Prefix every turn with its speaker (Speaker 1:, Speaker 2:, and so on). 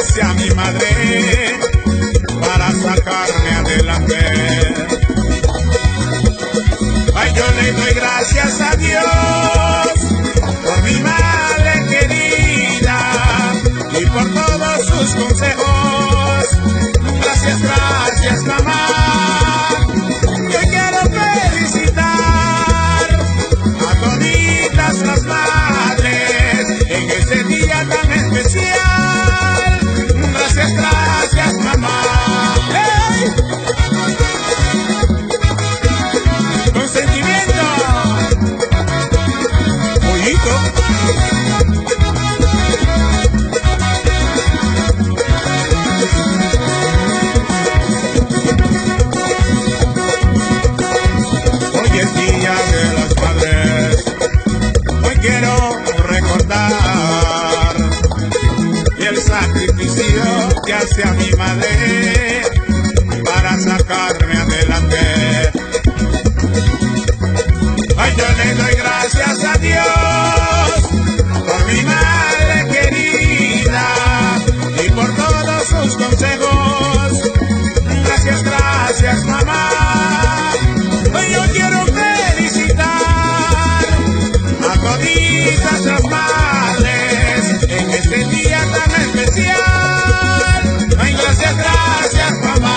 Speaker 1: hacia mi madre para sacarme adelante. Ay, yo le doy gracias a Dios por mi madre querida y por todos sus consejos. Gracias, gracias, mamá. Yo quiero felicitar a toditas las madres en ese día tan especial. Gracias, gracias, mamá. ¡Hey! Con sentimiento. Pollito. Hoy es Día de las Madres. Hoy quiero recordar el sacrificio que hace a mi madre para sacarme adelante. Ay, yo le doy gracias a Dios por mi madre querida y por todos sus consejos. Gracias, gracias, mamá. Hoy yo quiero felicitar a toditas las madres en este día tan especial. Ay, gracias, gracias, mamá.